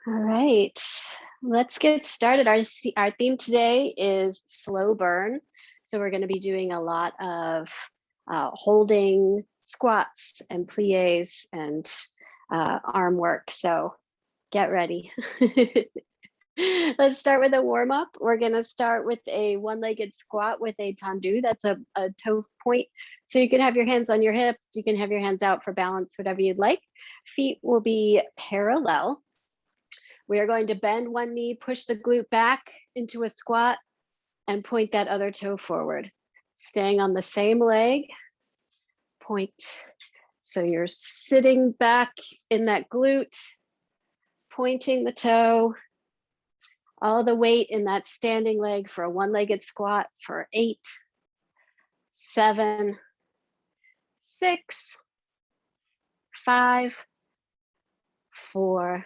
All right, let's get started. Our theme today is slow burn. So we're going to be doing a lot of holding squats and plies and arm work. So get ready. Let's start with a warm up. We're going to start with a one-legged squat with a tendu. That's a toe point. So you can have your hands on your hips. You can have your hands out for balance, whatever you'd like. Feet will be parallel. We are going to bend one knee, push the glute back into a squat, and point that other toe forward. Staying on the same leg, point. So you're sitting back in that glute, pointing the toe, all the weight in that standing leg for a one-legged squat for 8, 7, 6, 5, 4,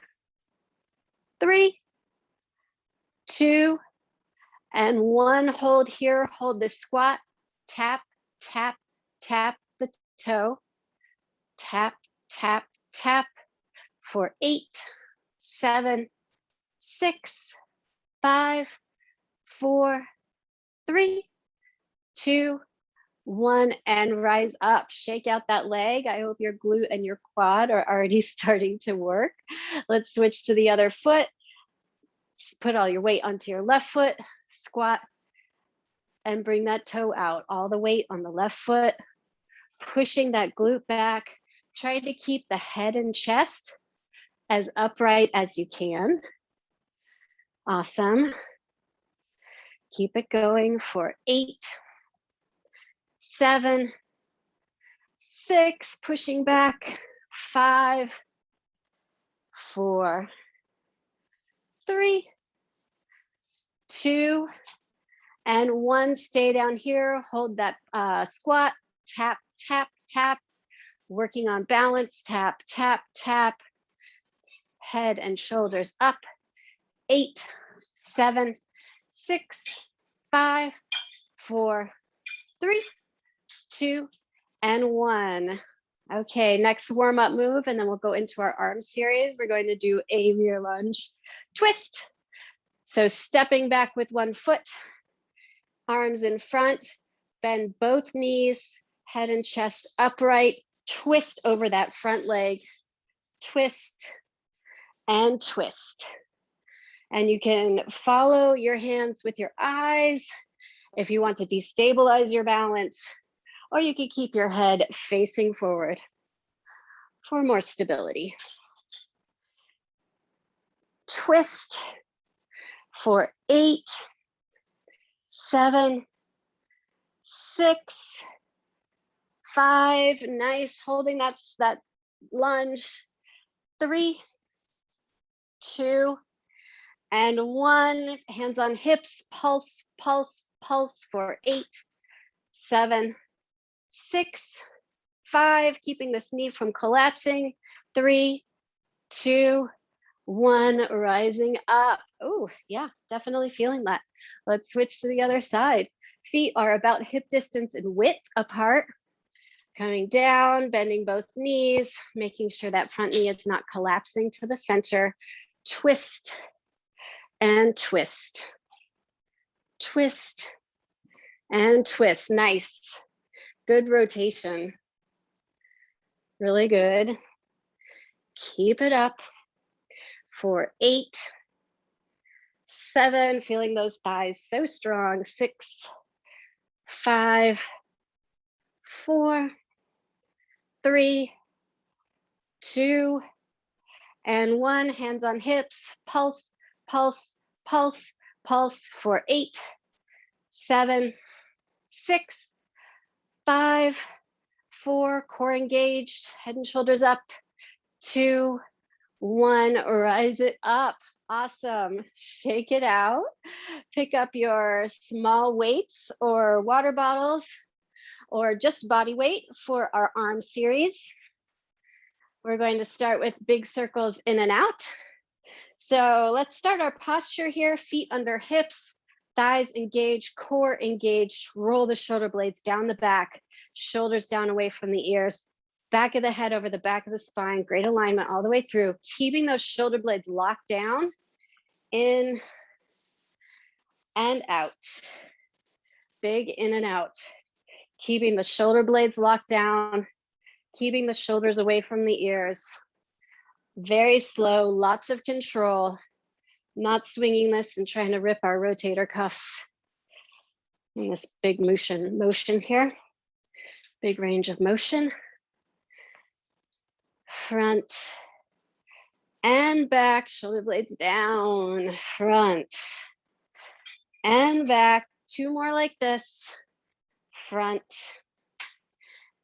3, 2, and 1. Hold here, hold the squat, tap, tap, tap the toe, tap, tap, tap for 8, 7, 6, 5, 4, 3, 2, 1, and rise up. Shake out that leg. I hope your glute and your quad are already starting to work. Let's switch to the other foot. Just put all your weight onto your left foot, squat, and bring that toe out. All the weight on the left foot, pushing that glute back. Try to keep the head and chest as upright as you can. Awesome. Keep it going for 8, 7, 6, pushing back, 5, 4, 3, 2, and 1. Stay down here, hold that squat, tap, tap, tap, working on balance, tap, tap, tap, head and shoulders up, 8, 7, 6, 5, 4, 3, 2, and 1. Okay, next warm-up move, and then we'll go into our arm series. We're going to do a rear lunge twist. So stepping back with one foot, arms in front, bend both knees, head and chest upright, twist over that front leg, twist and twist. And you can follow your hands with your eyes if you want to destabilize your balance, or you can keep your head facing forward for more stability. Twist for 8, 7, 6, 5. Nice, holding that lunge. 3, 2, and 1. Hands on hips, pulse, pulse, pulse for 8, 7, 6, 5. Keeping this knee from collapsing. 3, 2, 1. Rising up. Oh, yeah, definitely feeling that. Let's switch to the other side. Feet are about hip distance in width apart. Coming down, bending both knees, making sure that front knee is not collapsing to the center. Twist and twist. Twist and twist. Nice. Good rotation. Really good. Keep it up for 8, 7. Feeling those thighs so strong. 6, 5, 4, 3, 2, and 1. Hands on hips, pulse, pulse, pulse, pulse for 8, 7, 6, 5, 4. Core engaged, head and shoulders up. 2, 1. Rise it up. Awesome. Shake it out. Pick up your small weights or water bottles, or just body weight for our arm series. We're going to start with big circles in and out. So let's start our posture here. Feet under hips, thighs engaged, core engaged. Roll the shoulder blades down the back, shoulders down away from the ears. Back of the head over the back of the spine, great alignment all the way through, keeping those shoulder blades locked down, in and out. Big in and out. Keeping the shoulder blades locked down, keeping the shoulders away from the ears. Very slow, lots of control, not swinging this and trying to rip our rotator cuffs. In this big motion here, big range of motion. Front and back, shoulder blades down, front and back. 2 more like this, front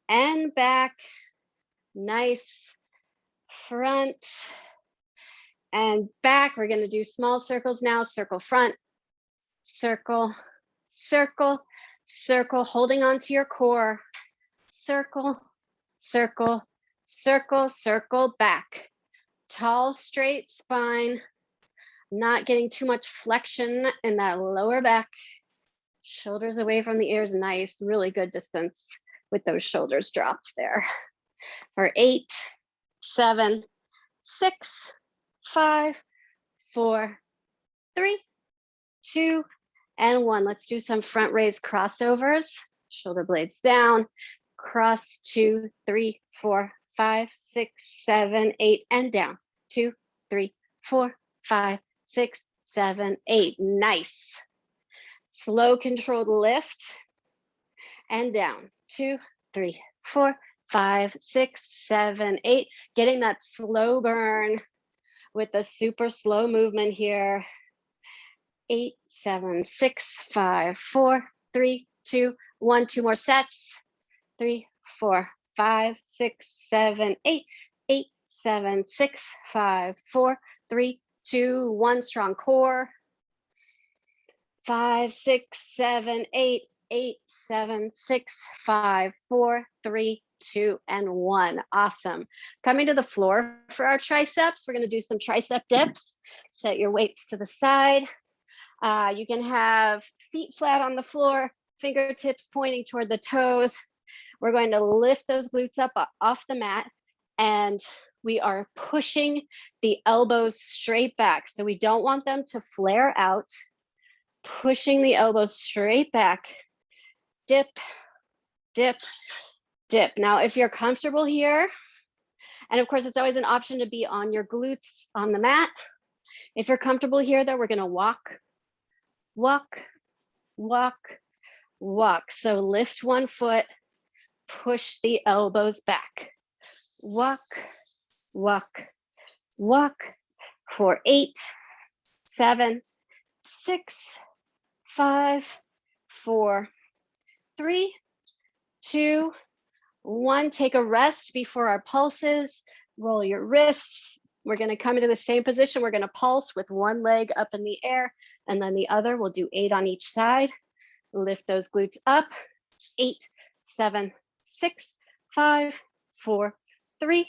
and back, nice, front and back. We're gonna do small circles now, circle front, circle, circle, circle, holding on to your core, circle, circle, circle, circle, back. Tall, straight spine, not getting too much flexion in that lower back. Shoulders away from the ears, nice, really good distance with those shoulders dropped there. For 8, 7, 6, 5, 4, 3, 2, and 1. Let's do some front raise crossovers. Shoulder blades down, cross 2, 3, 4, 5, 6, 7, 8, and down. 2, 3, 4, 5, 6, 7, 8. Nice. Slow controlled lift and down. 2, 3, 4, 5, 6, 7, 8. Getting that slow burn with the super slow movement here. 8, 7, 6, 5, 4, 3, 2, 1. 2 more sets. 3, 4, 5, 6, 7, 8. 8, 7, 6, 5, 4, 3, 2, 1. Strong core. 5, 6, 7, 8. 8, 7, 6, 5, 4, 3, 2, and 1. Awesome. Coming to the floor for our triceps, we're going to do some tricep dips. Set your weights to the side. You can have feet flat on the floor, fingertips pointing toward the toes. We're going to lift those glutes up off the mat, and we are pushing the elbows straight back. So we don't want them to flare out. Pushing the elbows straight back. Dip, dip, dip. Now, if you're comfortable here, and of course, it's always an option to be on your glutes on the mat. If you're comfortable here, though, we're going to walk, walk, walk, walk. So lift one foot, push the elbows back. Walk, walk, walk for 8, 7, 6, 5, 4, 3, 2, 1. Take a rest before our pulses. Roll your wrists. We're going to come into the same position. We're going to pulse with one leg up in the air and then the other. We'll do 8 on each side. Lift those glutes up. 8, 7, 6, 5, 4, 3,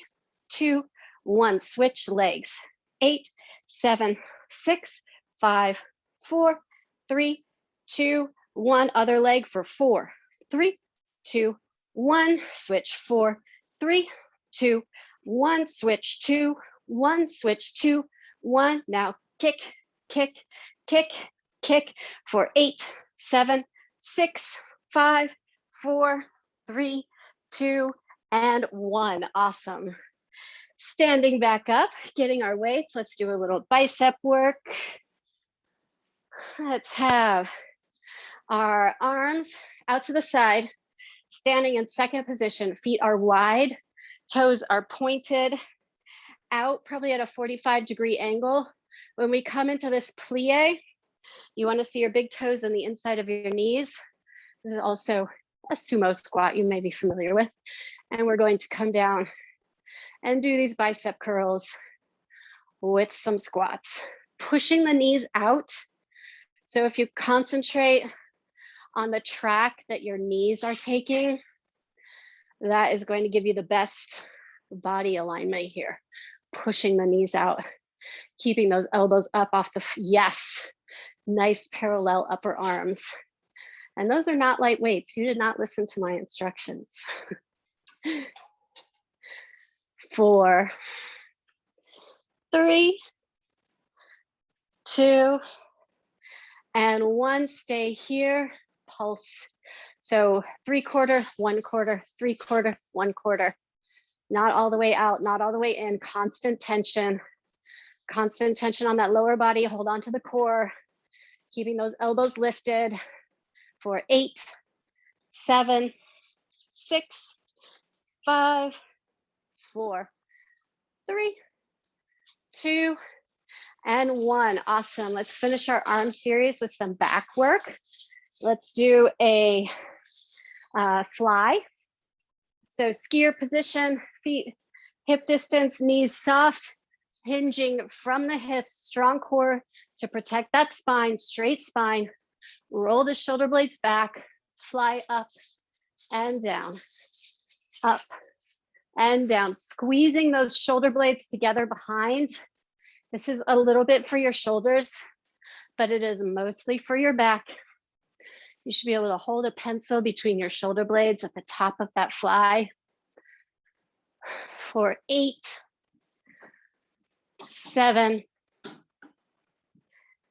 2, 1. Switch legs. 8, 7, 6, 5, 4, 3, 2, 1. Other leg for 4, 3, 2, 1. Switch 4, 3, 2, 1. Switch 2, 1. Switch 2, 1. Now kick, kick, kick, kick for 8, 7, 6, 5, 4, 3, 2, and 1. Awesome. Standing back up, getting our weights. Let's do a little bicep work. Let's have our arms out to the side, standing in second position. Feet are wide, toes are pointed out, probably at a 45-degree angle. When we come into this plie, you want to see your big toes on the inside of your knees. This is also a sumo squat you may be familiar with. And we're going to come down and do these bicep curls with some squats, pushing the knees out. So if you concentrate on the track that your knees are taking, that is going to give you the best body alignment here. Pushing the knees out, keeping those elbows up off the, yes, nice parallel upper arms. And those are not light weights. You did not listen to my instructions. 4, 3, 2, and 1. Stay here, pulse. So 3/4, 1/4, 3/4, 1/4. Not all the way out, not all the way in, constant tension on that lower body. Hold on to the core, keeping those elbows lifted for 8, 7, 6, 5, 4, 3, 2, and 1. Awesome. Let's finish our arm series with some back work. Let's do a fly. So skier position, feet hip distance, knees soft, hinging from the hips, strong core to protect that spine, straight spine. Roll the shoulder blades back, fly up and down, up and down, squeezing those shoulder blades together behind. This is a little bit for your shoulders, but it is mostly for your back. You should be able to hold a pencil between your shoulder blades at the top of that fly. For 8, 7,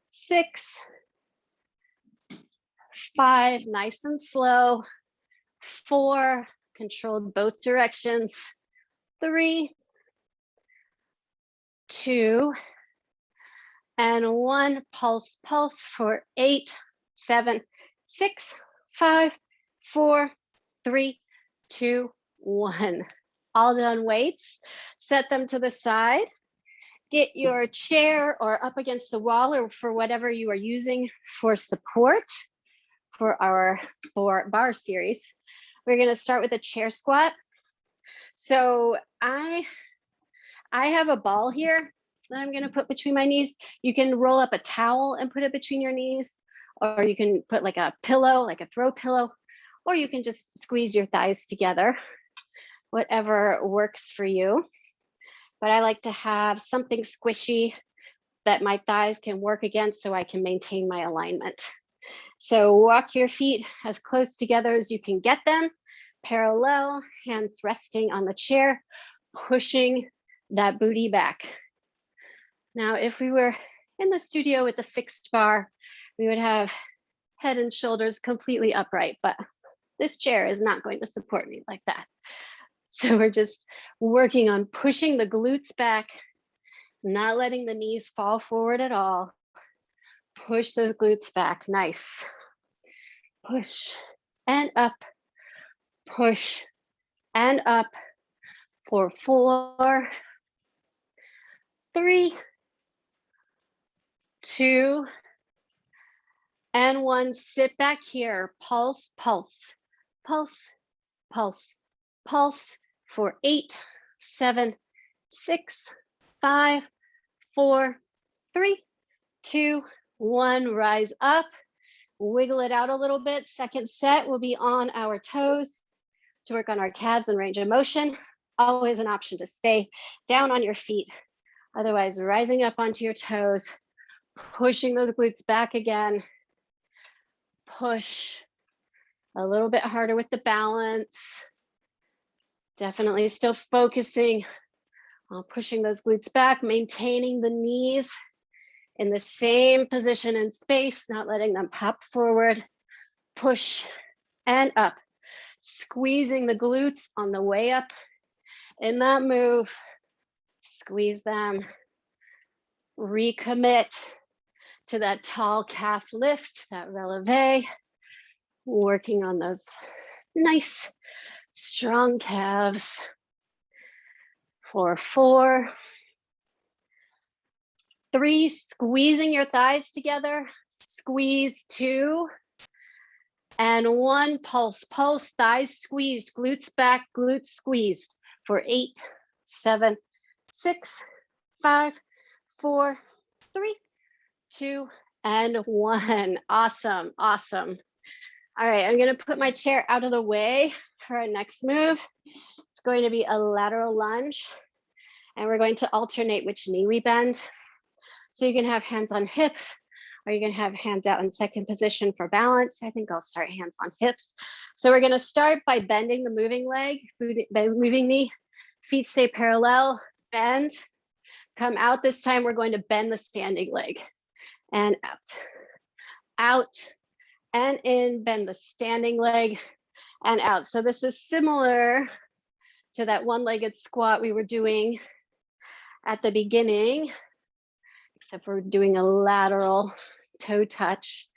6, 5, nice and slow. 4, controlled both directions. 3, 2, and 1. Pulse, pulse for 8, 7, 6, 5, 4, 3, 2, 1. All done weights. Set them to the side. Get your chair or up against the wall or for whatever you are using for support for our bar series. We're going to start with a chair squat. So I have a ball here that I'm going to put between my knees. You can roll up a towel and put it between your knees, or you can put like a pillow, like a throw pillow, or you can just squeeze your thighs together, whatever works for you. But I like to have something squishy that my thighs can work against so I can maintain my alignment. So walk your feet as close together as you can get them, parallel, hands resting on the chair, pushing that booty back. Now, if we were in the studio with a fixed bar, we would have head and shoulders completely upright, but this chair is not going to support me like that. So we're just working on pushing the glutes back, not letting the knees fall forward at all. Push those glutes back, nice. Push and up, push and up for 4, 3, 2, and 1. Sit back here, pulse, pulse, pulse, pulse, pulse for 8, 7, 6, 5, 4, 3, 2, 1. Rise up, wiggle it out a little bit. Second set will be on our toes to work on our calves and range of motion. Always an option to stay down on your feet. Otherwise, rising up onto your toes, pushing those glutes back again. Push a little bit harder with the balance. Definitely still focusing on pushing those glutes back, maintaining the knees in the same position in space, not letting them pop forward. Push and up, squeezing the glutes on the way up in that move. Squeeze them, recommit to that tall calf lift, that releve, working on those nice strong calves. For 4, 3, squeezing your thighs together, squeeze 2, and 1. Pulse, pulse, thighs squeezed, glutes back, glutes squeezed for 8, 7, 6, 5, 4, 3, 2, and 1. Awesome, awesome. All right, I'm gonna put my chair out of the way for our next move. It's going to be a lateral lunge, and we're going to alternate which knee we bend. So you can have hands on hips, or you can have hands out in second position for balance. I think I'll start hands on hips. So we're gonna start by bending the moving leg, moving knee Feet stay parallel, bend, come out. This time we're going to bend the standing leg and out and in, bend the standing leg and out. So this is similar to that one-legged squat we were doing at the beginning, except we're doing a lateral toe touch.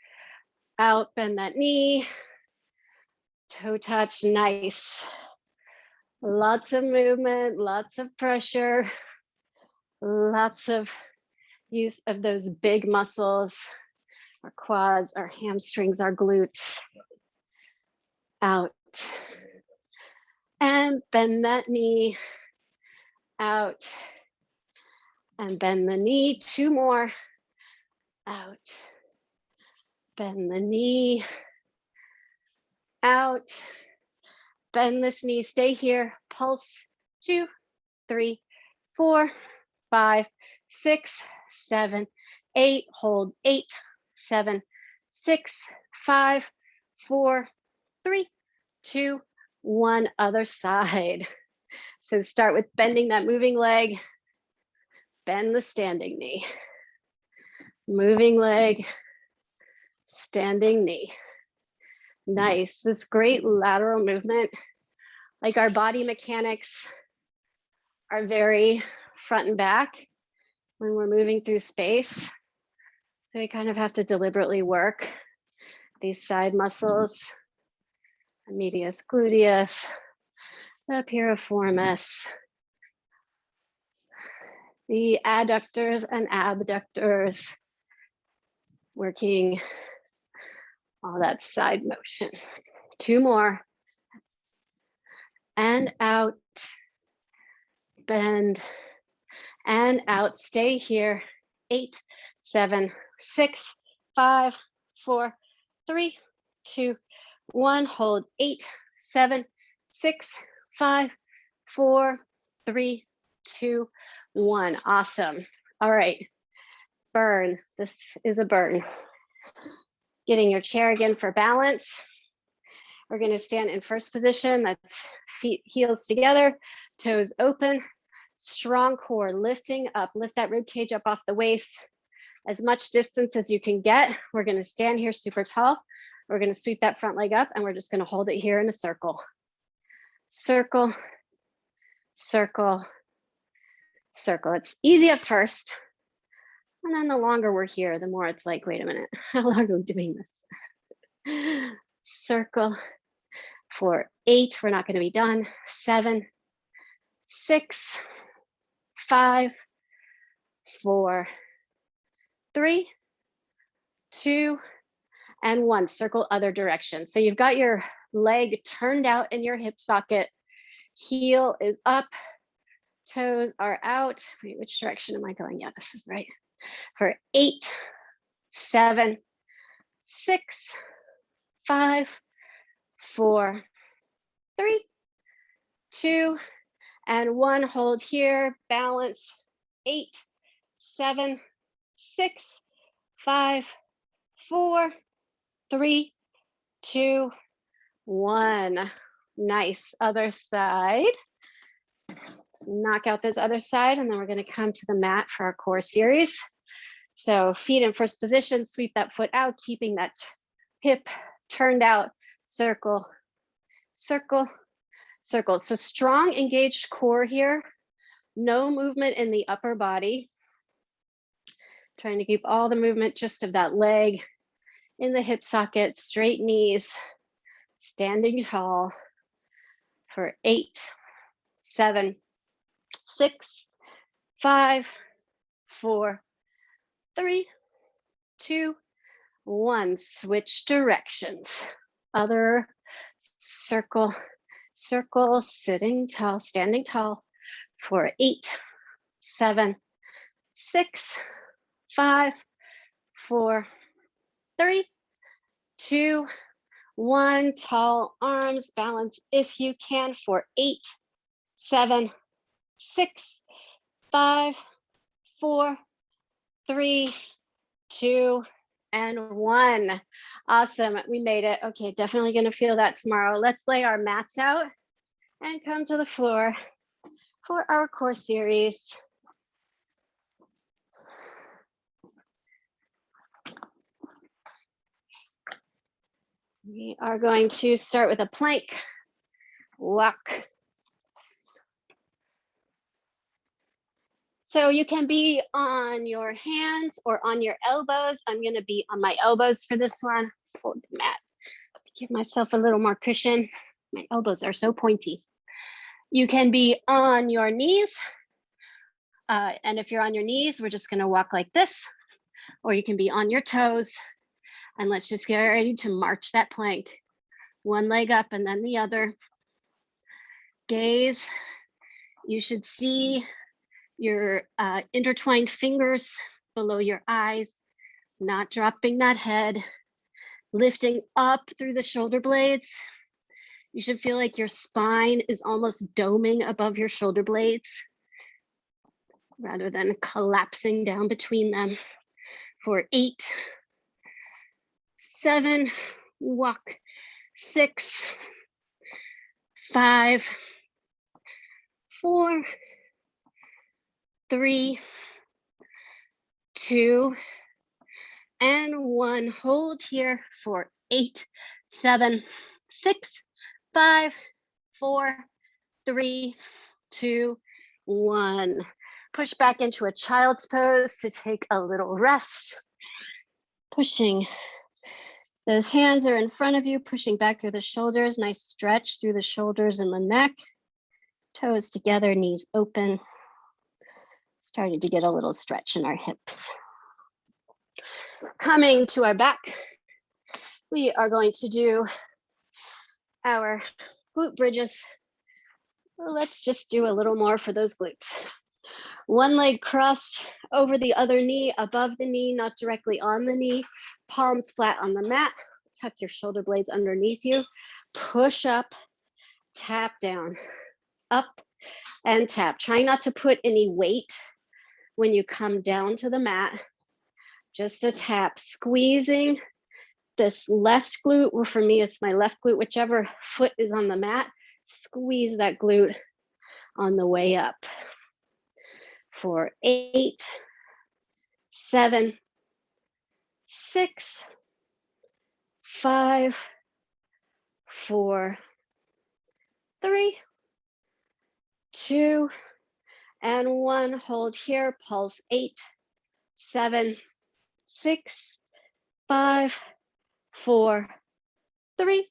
Out, bend that knee, toe touch, nice. Lots of movement, lots of pressure, lots of use of those big muscles, our quads, our hamstrings, our glutes. Out. And bend that knee, out. And bend the knee, 2 more. Out. Bend the knee, out. Bend this knee, stay here, pulse, 2, 3, 4, 5, 6, 7, 8, hold, 8, 7, 6, 5, 4, 3, 2, 1, other side. So start with bending that moving leg, bend the standing knee. Moving leg, standing knee. Nice, this great lateral movement. Like our body mechanics are very front and back when we're moving through space. So we kind of have to deliberately work these side muscles, the medius gluteus, the piriformis, the adductors and abductors, working all that side motion. 2 more. And out, bend, and out, stay here. 8, 7, 6, 5, 4, 3, 2, 1, hold. 8, 7, 6, 5, 4, 3, 2, 1. Awesome. All right, burn. This is a burn. Getting your chair again for balance. We're going to stand in first position. That's feet, heels together, toes open, strong core, lifting up, lift that rib cage up off the waist, as much distance as you can get. We're going to stand here super tall. We're going to sweep that front leg up and we're just going to hold it here in a circle. Circle, circle, circle. It's easy at first. And then the longer we're here, the more it's like, wait a minute, how long are we doing this? Circle for 8, we're not going to be done. 7, 6, 5, 4, 3, 2, and 1. Circle other direction. So you've got your leg turned out in your hip socket. Heel is up, toes are out. Wait, which direction am I going? Yeah, this is right. For 8, 7, 6, 5, 4, 3, 2, and 1. Hold here, balance. 8, 7, 6, 5, 4, 3, 2, 1. Nice. Other side. Knock out this other side, and then we're going to come to the mat for our core series. So feet in first position, sweep that foot out, keeping that hip turned out. Circle, circle, circle. So strong engaged core here. No movement in the upper body. Trying to keep all the movement just of that leg in the hip socket, straight knees, standing tall for 8, 7, 6, 5, 4, 3, 2, 1. Switch directions. Other circle, circle, sitting tall, standing tall for 8, 7, 6, 5, 4, 3, 2, 1. Tall arms, balance if you can for 8, 7, 6, 5, 4, 3, 2, and 1. Awesome, we made it. Okay, definitely gonna feel that tomorrow. Let's lay our mats out and come to the floor for our core series. We are going to start with a plank, walk. So you can be on your hands or on your elbows. I'm going to be on my elbows for this one. Fold the mat, give myself a little more cushion. My elbows are so pointy. You can be on your knees. And if you're on your knees, we're just going to walk like this, or you can be on your toes. And let's just get ready to march that plank. One leg up and then the other. Gaze. You should see your intertwined fingers below your eyes, not dropping that head, lifting up through the shoulder blades. You should feel like your spine is almost doming above your shoulder blades rather than collapsing down between them. For 8, 7, walk, 6, 5, 4, 3, 2, and 1. Hold here for 8, 7, 6, 5, 4, 3, 2, 1. Push back into a child's pose to take a little rest. Pushing. Those hands are in front of you, pushing back through the shoulders. Nice stretch through the shoulders and the neck. Toes together, knees open. Starting to get a little stretch in our hips. Coming to our back, we are going to do our glute bridges. Let's just do a little more for those glutes. One leg crossed over the other knee, above the knee, not directly on the knee. Palms flat on the mat. Tuck your shoulder blades underneath you. Push up, tap down, up and tap. Try not to put any weight when you come down to the mat. Just a tap, squeezing this left glute, or for me, it's my left glute, whichever foot is on the mat, squeeze that glute on the way up. For 8, 7, 6, 5, 4, 3, 2, and 1. Hold here, pulse 8, 7, 6, 5, 4, 3,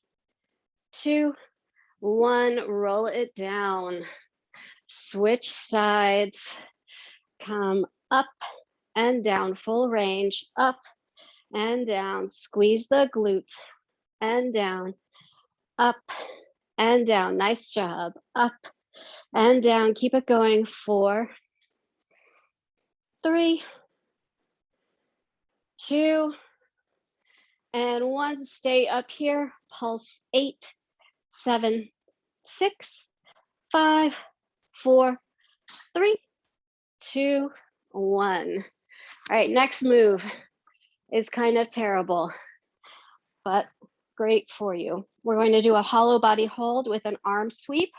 2, 1. Roll it down. Switch sides. Come up and down, full range, up and down. Squeeze the glute and down, up and down. Nice job. Up and down. Keep it going. 4, 3, 2, and 1. Stay up here. Pulse 8, 7, 6, 5, 4, 3, 2, 1. All right, next move is kind of terrible, but great for you. We're going to do a hollow body hold with an arm sweep.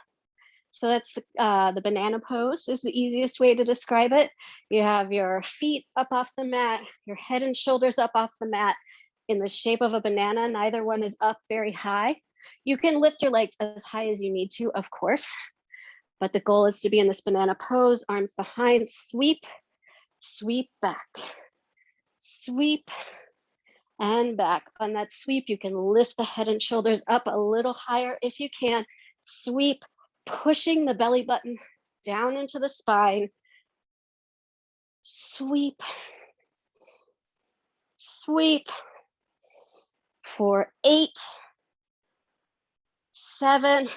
So that's the banana pose is the easiest way to describe it. You have your feet up off the mat, your head and shoulders up off the mat in the shape of a banana. Neither one is up very high. You can lift your legs as high as you need to, of course, but the goal is to be in this banana pose, arms behind, sweep, sweep back, sweep and back. On that sweep, you can lift the head and shoulders up a little higher if you can. Sweep, pushing the belly button down into the spine. Sweep, sweep. For 8, 7,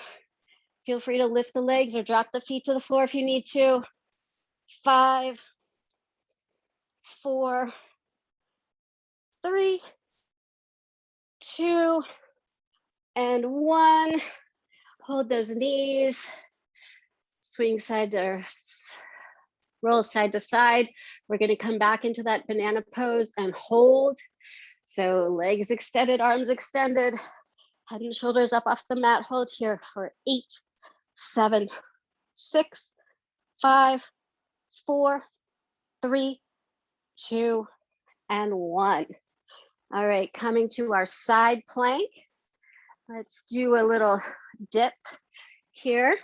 feel free to lift the legs or drop the feet to the floor if you need to. 5, 4, 3, 2, and 1. Hold those knees. Swing side to roll side to side. We're going to come back into that banana pose and hold. So legs extended, arms extended, head and shoulders up off the mat. Hold here for 8, 7, 6, 5, 4, 3, 2, and 1. All right, coming to our side plank. Let's do a little dip here.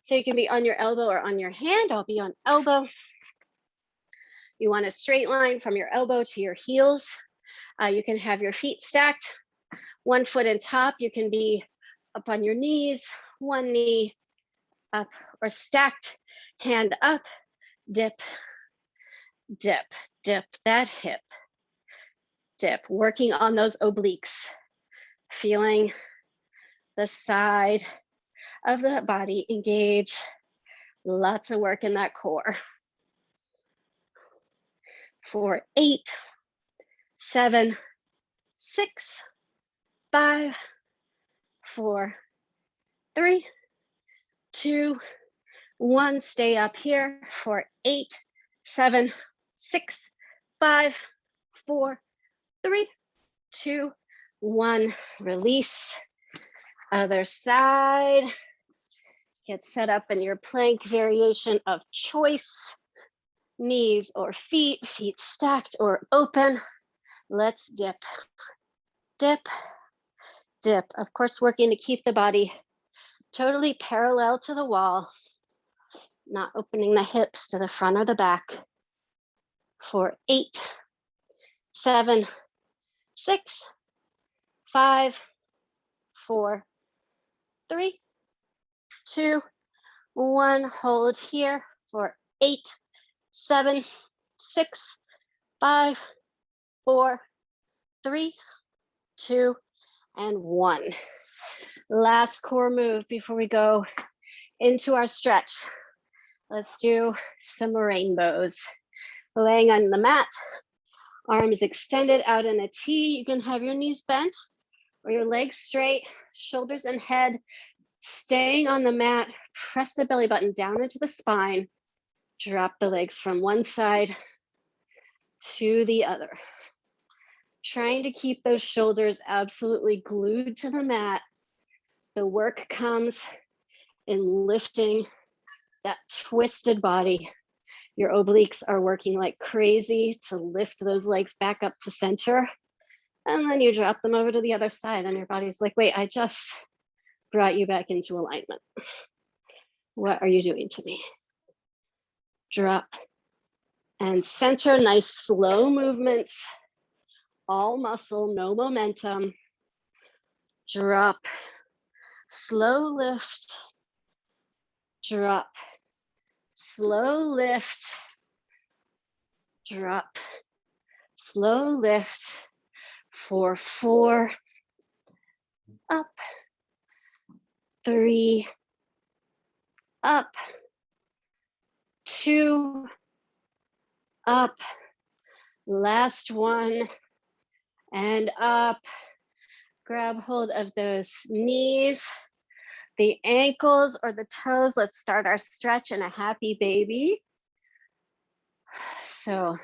So you can be on your elbow or on your hand. I'll be on elbow. You want a straight line from your elbow to your heels. You can have your feet stacked, one foot in top. You can be up on your knees, one knee up, or stacked, hand up, dip, dip, dip that hip, dip, working on those obliques, feeling the side of the body engage. Lots of work in that core. For 8, 7, 6, 5, 4, 3, 2, 1. Stay up here for 8, 7, 6, 5, 4, 3, 2, 1. Release. Other side. Get set up in your plank variation of choice. Knees or feet, feet stacked or open. Let's dip, dip, dip. Of course, working to keep the body totally parallel to the wall, not opening the hips to the front or the back. For 8, 7, 6, 5, 4, 3, 2, 1. Hold here for 8, 7, 6, 5, 4, 3, 2, and 1. Last core move before we go into our stretch. Let's do some rainbows. Laying on the mat, arms extended out in a T. You can have your knees bent or your legs straight, shoulders and head staying on the mat. Press the belly button down into the spine. Drop the legs from one side to the other. Trying to keep those shoulders absolutely glued to the mat. The work comes in lifting that twisted body. Your obliques are working like crazy to lift those legs back up to center. And then you drop them over to the other side and your body's like, wait, I just brought you back into alignment. What are you doing to me? Drop and center. Nice slow movements. All muscle, no momentum. Drop, slow lift, drop, slow lift, drop, slow lift. For 4, up, 3, up, 2, up, last one, and up. Grab hold of those knees, the ankles or the toes. Let's start our stretch in a happy baby. So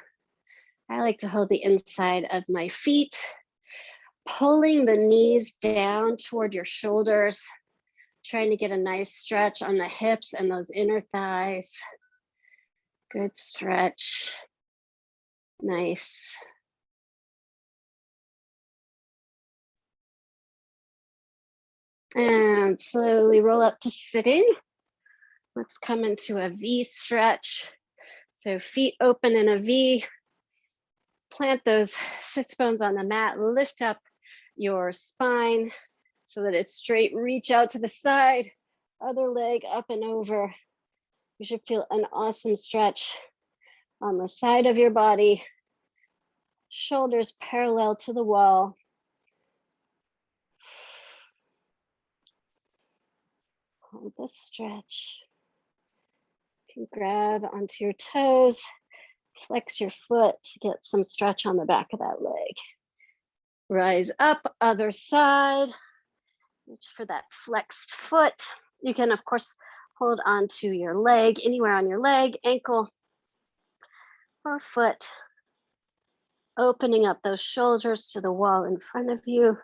I like to hold the inside of my feet, pulling the knees down toward your shoulders, trying to get a nice stretch on the hips and those inner thighs. Good stretch. Nice. And slowly roll up to sitting. Let's come into a V stretch. So feet open in a V. Plant those sits bones on the mat. Lift up your spine so that it's straight. Reach out to the side. Other leg up and over. You should feel an awesome stretch on the side of your body. Shoulders parallel to the wall. Hold the stretch. You can grab onto your toes, flex your foot to get some stretch on the back of that leg. Rise up, other side. Reach for that flexed foot. You can, of course, hold on to your leg, anywhere on your leg, ankle, or foot. Opening up those shoulders to the wall in front of you.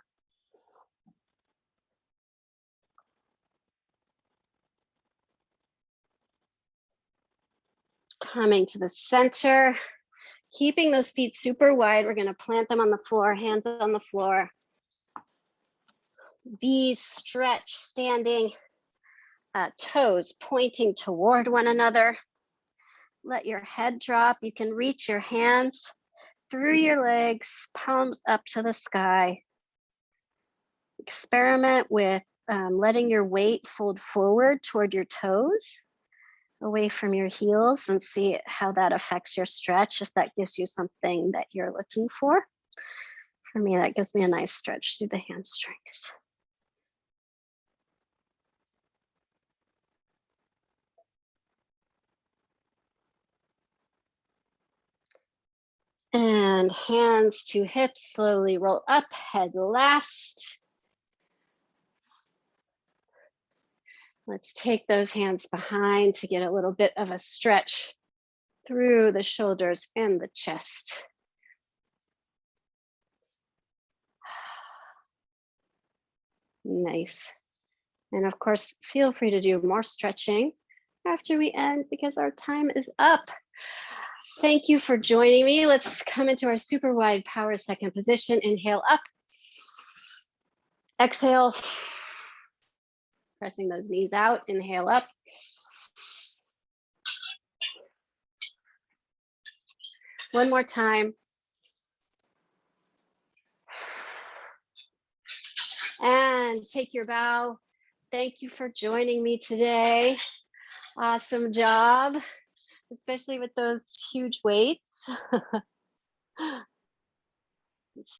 Coming to the center, keeping those feet super wide. We're going to plant them on the floor, hands on the floor. V stretch, standing, toes pointing toward one another. Let your head drop. You can reach your hands through your legs, palms up to the sky. Experiment with letting your weight fold forward toward your toes, away from your heels, and see how that affects your stretch, if that gives you something that you're looking for. For me, that gives me a nice stretch through the hamstrings. And hands to hips, slowly roll up, head last. Let's take those hands behind to get a little bit of a stretch through the shoulders and the chest. Nice. And of course, feel free to do more stretching after we end because our time is up. Thank you for joining me. Let's come into our super wide power second position. Inhale up. Exhale. Pressing those knees out. Inhale up. One more time. And take your bow. Thank you for joining me today. Awesome job, especially with those huge weights.